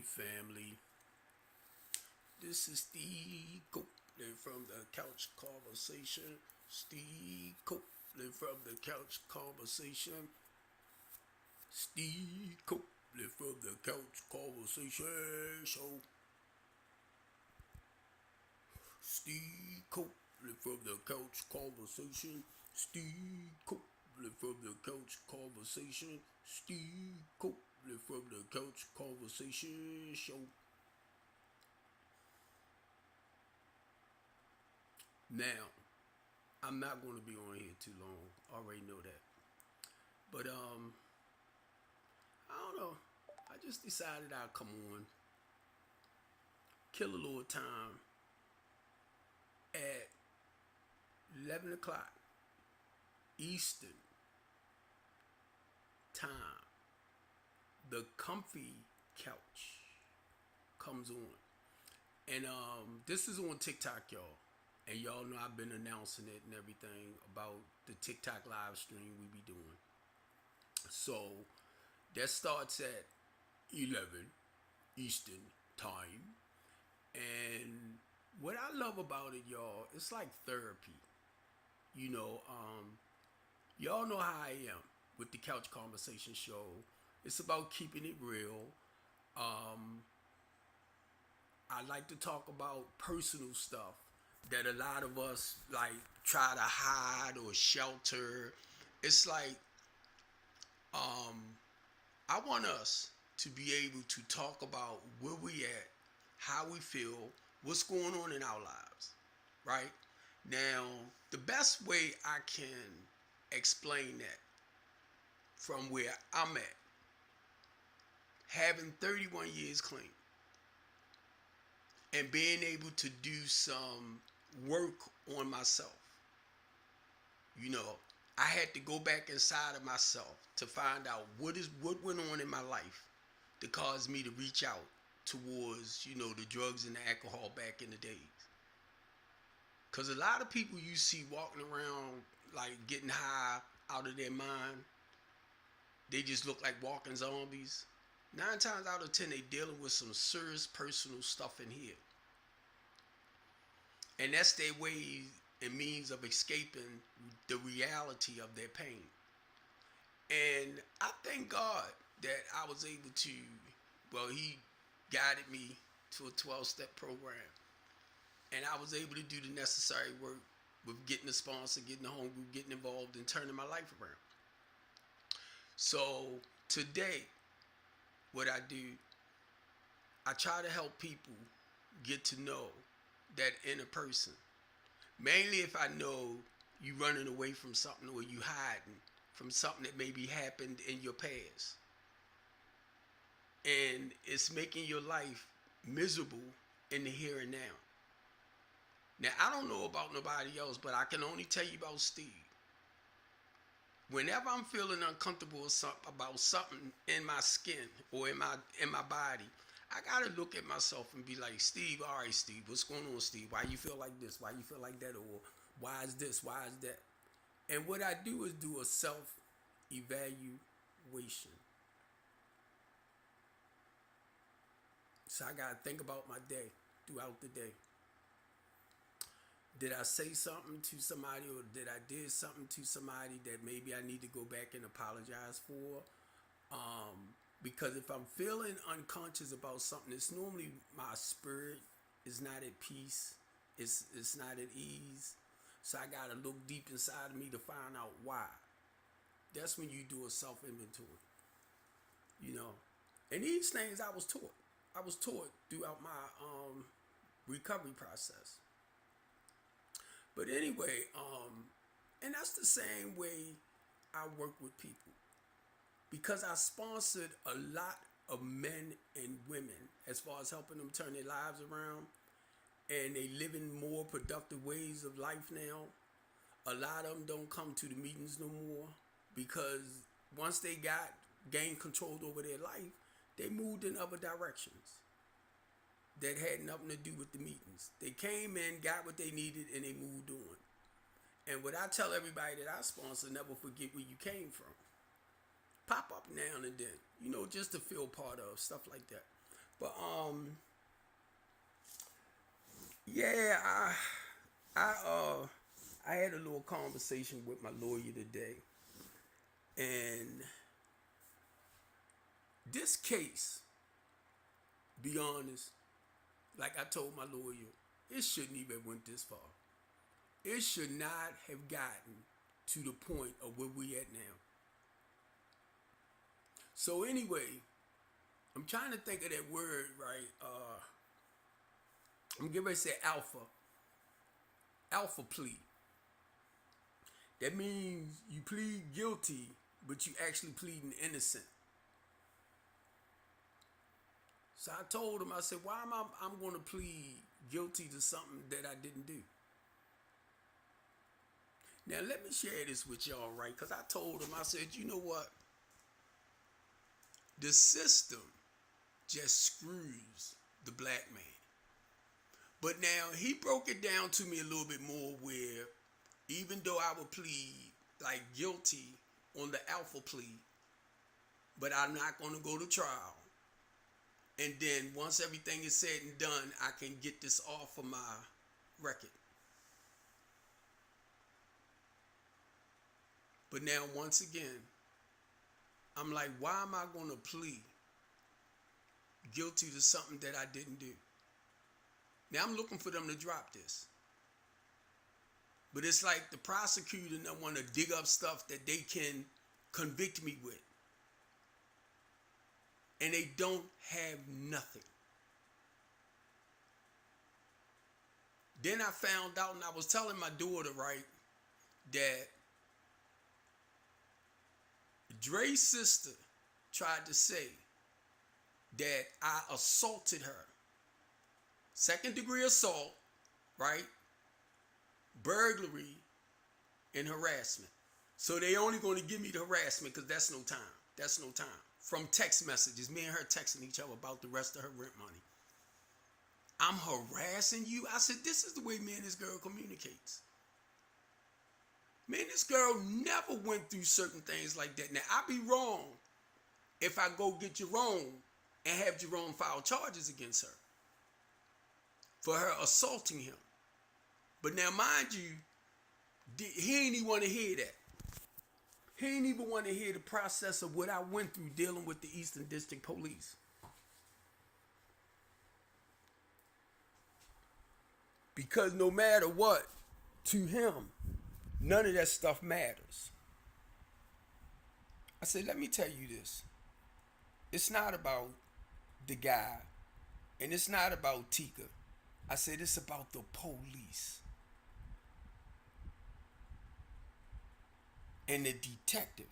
family. This is Steve Copeland from the Couch Conversation. Steve Copeland from the Couch Conversation. Steve Copeland from the Couch Conversation Show. Steve Copeland from the Couch Conversation. Steve Copeland from the Couch Conversation. Steve Copeland from the Couch Conversation Show. Now, I'm not going to be on here too long. I already know that. But I don't know. I just decided I'd come on, kill a little time at 11 o'clock Eastern time. The comfy couch comes on. And this is on TikTok, y'all. And y'all know I've been announcing it and everything about the TikTok live stream we be doing. So that starts at 11 Eastern time. And what I love about it, y'all, it's like therapy. Y'all know how I am with the Couch Conversation Show. It's about keeping it real. I like to talk about personal stuff that a lot of us like try to hide or shelter. It's like I want us to be able to talk about where we at, how we feel, what's going on in our lives, right? Now, the best way I can explain that from where I'm at, having 31 years clean and being able to do some work on myself. I had to go back inside of myself to find out what went on in my life to cause me to reach out towards, the drugs and the alcohol back in the days. Because a lot of people you see walking around like getting high out of their mind, they just look like walking zombies. 9 times out of 10, they dealing with some serious personal stuff in here. And that's their way and means of escaping the reality of their pain. And I thank God that I was able to, he guided me to a 12-step program. And I was able to do the necessary work with getting a sponsor, getting a home group, getting involved, and turning my life around. So today, what I do, I try to help people get to know that inner person. Mainly if I know you running away from something or you hiding from something that maybe happened in your past. And it's making your life miserable in the here and now. Now, I don't know about nobody else, but I can only tell you about Steve. Whenever I'm feeling uncomfortable about something in my skin or in my body, I gotta look at myself and be like, Steve, all right, Steve, what's going on, Steve? Why you feel like this? Why you feel like that? Or why is this? Why is that? And what I do is do a self-evaluation. So I gotta think about my day throughout the day. Did I say something to somebody or did I did something to somebody that maybe I need to go back and apologize for? Because if I'm feeling unconscious about something, it's normally my spirit is not at peace. It's not at ease. So I gotta look deep inside of me to find out why. That's when you do a self-inventory. And these things I was taught. I was taught throughout my recovery process. But anyway, and that's the same way I work with people. Because I sponsored a lot of men and women as far as helping them turn their lives around. And they live in more productive ways of life now. A lot of them don't come to the meetings no more. Because once they gained control over their life, they moved in other directions that had nothing to do with the meetings. They came in, got what they needed, and they moved on. And what I tell everybody that I sponsor, never forget where you came from. Pop up now and then, just to feel part of, stuff like that. But yeah, I I had a little conversation with my lawyer today, and this case, be honest, like I told my lawyer, it shouldn't even went this far. It should not have gotten to the point of where we at now. So anyway, I'm trying to think of that word right. I'm getting ready to say alpha. Alpha plea. That means you plead guilty, but you actually pleading innocent. So I told him, I said, why am I'm going to plead guilty to something that I didn't do? Now let me share this with y'all, right? Because I told him, I said, you know what? The system just screws the black man. But now he broke it down to me a little bit more where even though I would plead like guilty on the alpha plea, but I'm not going to go to trial. And then once everything is said and done, I can get this off of my record. But now once again, I'm like, why am I going to plead guilty to something that I didn't do? Now I'm looking for them to drop this. But it's like the prosecutor don't want to dig up stuff that they can convict me with. And they don't have nothing. Then I found out, and I was telling my daughter, right, that Dre's sister tried to say that I assaulted her. Second degree assault, right? Burglary and harassment. So they only going to give me the harassment because that's no time. That's no time. From text messages, me and her texting each other about the rest of her rent money. I'm harassing you? I said, this is the way me and this girl communicates. Me and this girl never went through certain things like that. Now, I'd be wrong if I go get Jerome and have Jerome file charges against her for her assaulting him. But now, mind you, he ain't even want to hear that. He ain't even want to hear the process of what I went through dealing with the Eastern District Police. Because no matter what, to him, none of that stuff matters. I said, let me tell you this. It's not about the guy, and it's not about Tika. I said, it's about the police. And the detective.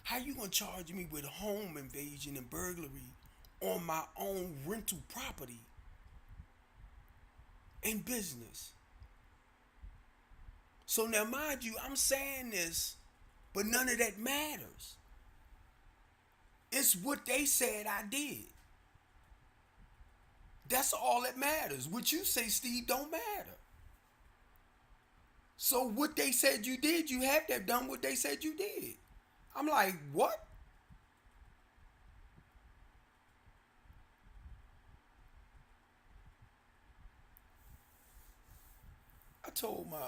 How you gonna charge me with home invasion and burglary on my own rental property and business? So now mind you, I'm saying this, but none of that matters. It's what they said I did. That's all that matters. What you say, Steve, don't matter. So what they said you did, you have to have done what they said you did. I'm like, what? I told my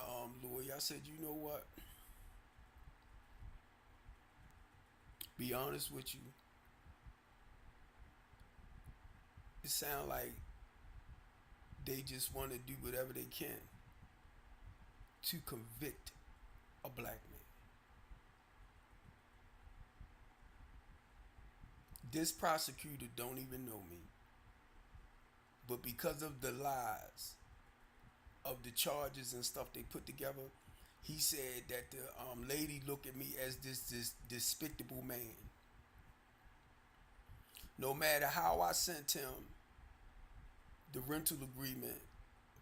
lawyer, I said, you know what? Be honest with you. It sounds like they just want to do whatever they can to convict a black man. This prosecutor don't even know me. But because of the lies of the charges and stuff they put together, he said that the lady looked at me as this despicable man. No matter how I sent him the rental agreement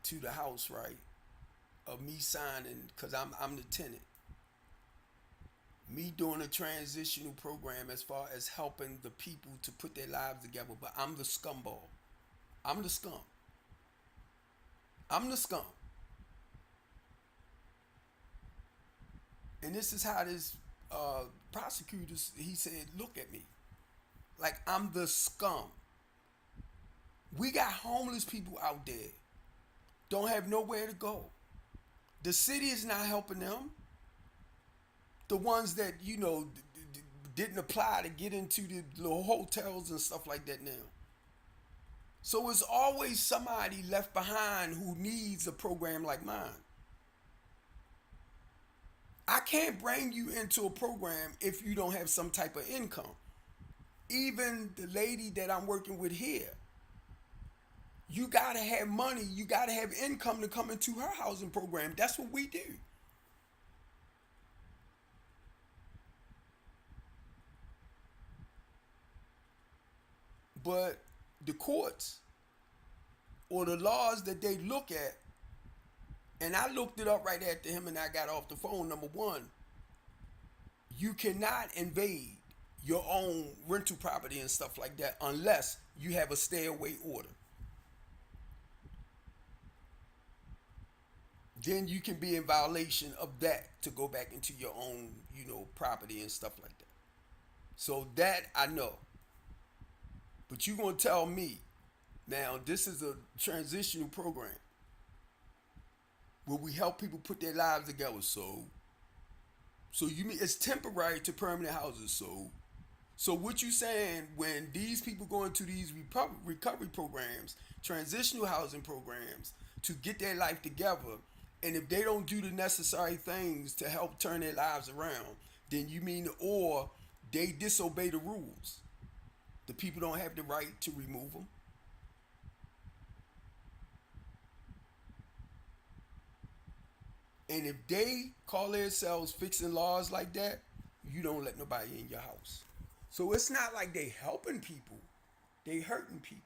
to the house, right, of me signing, because I'm the tenant. Me doing a transitional program as far as helping the people to put their lives together, but I'm the scumball. I'm the scum. I'm the scum. And this is how this prosecutor, he said, look at me. Like I'm the scum. We got homeless people out there, don't have nowhere to go. The city is not helping them. The ones that, didn't apply to get into the little hotels and stuff like that now. So it's always somebody left behind who needs a program like mine. I can't bring you into a program if you don't have some type of income. Even the lady that I'm working with here, you gotta have money, you gotta have income to come into her housing program. That's what we do. But the courts or the laws that they look at, and I looked it up right after him and I got off the phone. Number one, you cannot invade your own rental property and stuff like that unless you have a stay away order. Then you can be in violation of that to go back into your own, property and stuff like that. So that I know. But you gonna tell me now this is a transitional program where we help people put their lives together. So you mean it's temporary to permanent houses? So what you saying when these people go into these recovery programs, transitional housing programs to get their life together, and if they don't do the necessary things to help turn their lives around, then you mean or they disobey the rules? The people don't have the right to remove them. And if they call themselves fixing laws like that, you don't let nobody in your house. So it's not like they helping people, they hurting people.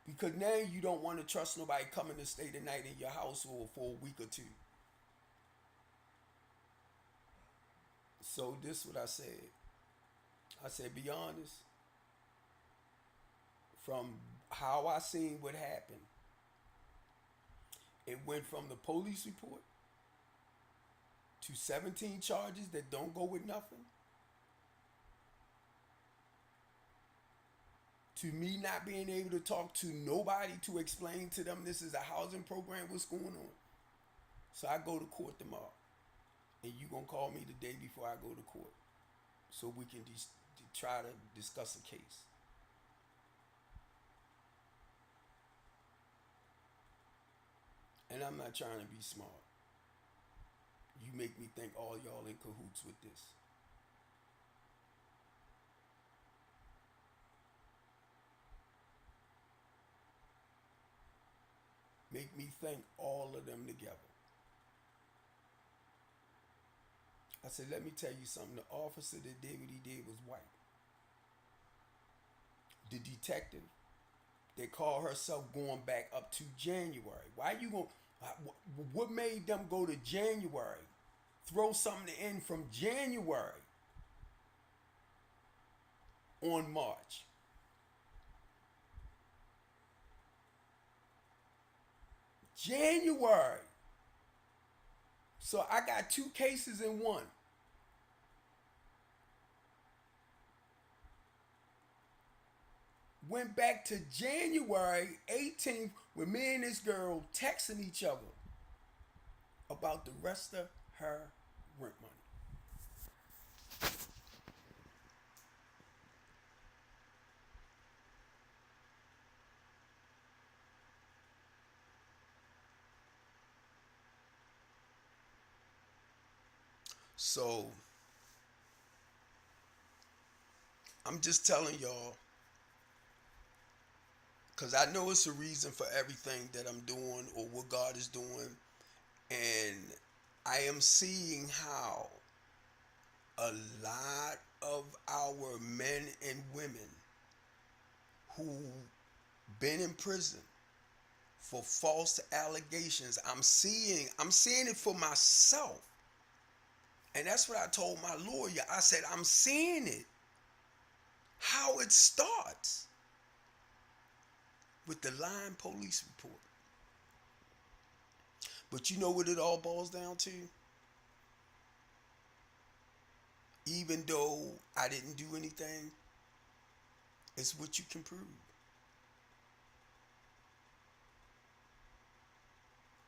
Because now you don't want to trust nobody coming to stay the night in your house or for a week or two. So this is what I said. I said, be honest. From how I seen what happened, it went from the police report to 17 charges that don't go with nothing, to me not being able to talk to nobody to explain to them this is a housing program, what's going on. So I go to court tomorrow, and you gonna call me the day before I go to court, so we can try to discuss a case. And I'm not trying to be smart. You make me think all y'all in cahoots with this. Make me think all of them together. I said, let me tell you something. The officer that did what he did was white. The detective, they call herself going back up to January. Why you going? What made them go to January? Throw something in from January on March. January. So I got two cases in one. Went back to January 18th when me and this girl texting each other about the rest of her rent money. So I'm just telling y'all, because I know it's a reason for everything that I'm doing or what God is doing. And I am seeing how a lot of our men and women who been in prison for false allegations, I'm seeing it for myself. And that's what I told my lawyer. I said, I'm seeing it. How it starts with the lying police report. But you know what it all boils down to? Even though I didn't do anything, it's what you can prove.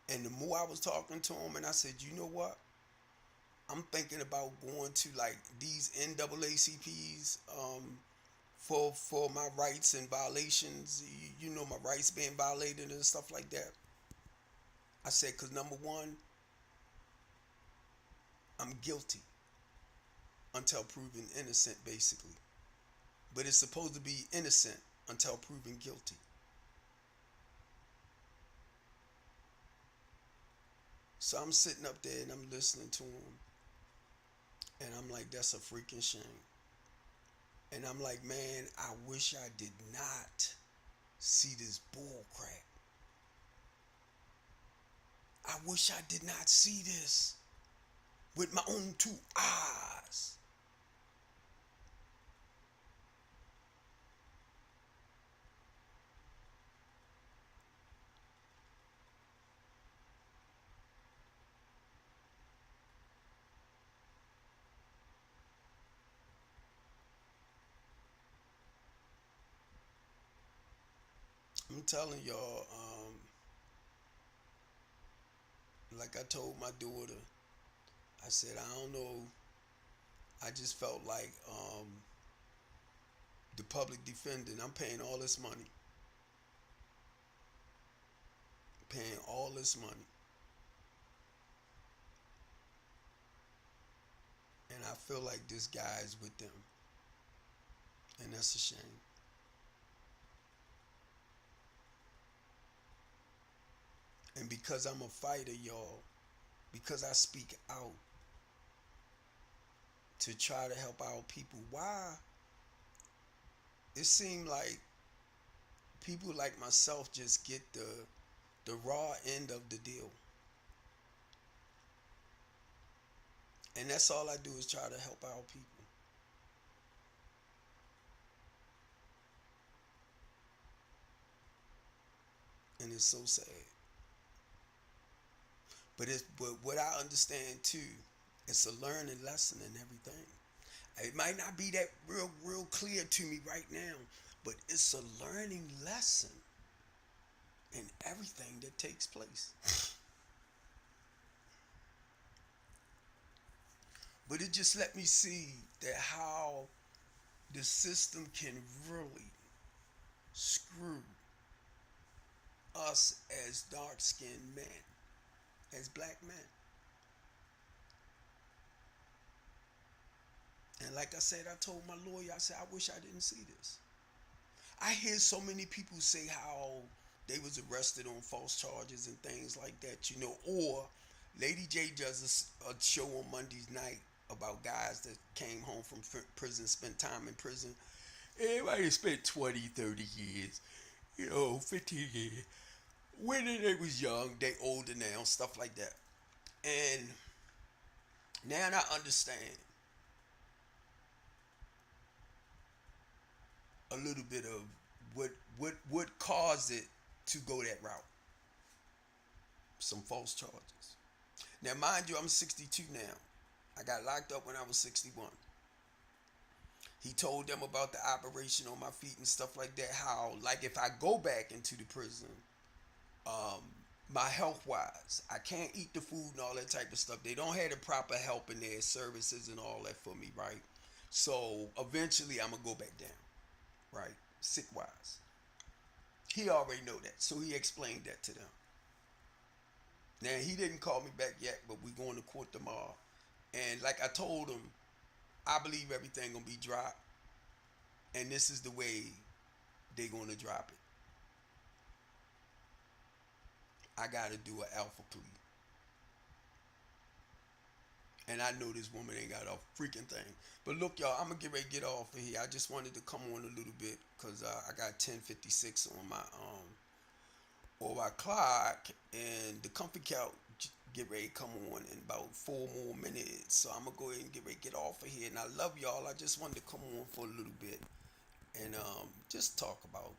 And the more I was talking to him, and I said, you know what? I'm thinking about going to like these NAACPs for my rights and violations. You know, my rights being violated and stuff like that. I said, because number one, I'm guilty until proven innocent, basically. But it's supposed to be innocent until proven guilty. So I'm sitting up there and I'm listening to him, and I'm like, that's a freaking shame. And I'm like, man, I wish I did not see this bull crap. I wish I did not see this with my own two eyes. I'm telling y'all, like I told my daughter, I said, I don't know. I just felt like the public defendant, I'm paying all this money, paying all this money, and I feel like this guy is with them, and that's a shame. And because I'm a fighter, y'all, because I speak out to try to help out people, why it seemed like people like myself just get the raw end of the deal. And that's all I do is try to help out people. And it's so sad. But what I understand too, it's a learning lesson and everything. It might not be that real clear to me right now, but it's a learning lesson in everything that takes place. But it just let me see that how the system can really screw us as dark skinned men, as black men. And like I said, I told my lawyer, I said, I wish I didn't see this. I hear so many people say how they was arrested on false charges and things like that, you know, or Lady J does a show on Mondays night about guys that came home from prison, spent time in prison. Everybody spent 20, 30 years, 15 years. When they was young, they older now, stuff like that. And now I understand a little bit of what caused it to go that route. Some false charges. Now, mind you, I'm 62 now. I got locked up when I was 61. He told them about the operation on my feet and stuff like that. How, like, if I go back into the prison, um, my health wise, I can't eat the food and all that type of stuff. They don't have the proper help in their services and all that for me, right? So eventually, I'm gonna go back down, right? Sick wise. He already know that, so he explained that to them. Now he didn't call me back yet, but we going to court tomorrow. And like I told him, I believe everything gonna be dropped, and this is the way they gonna drop it. I gotta do an alpha plea, and I know this woman ain't got a freaking thing. But look, y'all, I'm gonna get ready to get off of here. I just wanted to come on a little bit because I got 10:56 on my clock, and the comfy couch get ready to come on in about 4 more minutes. So I'm gonna go ahead and get ready to get off of here. And I love y'all. I just wanted to come on for a little bit and just talk about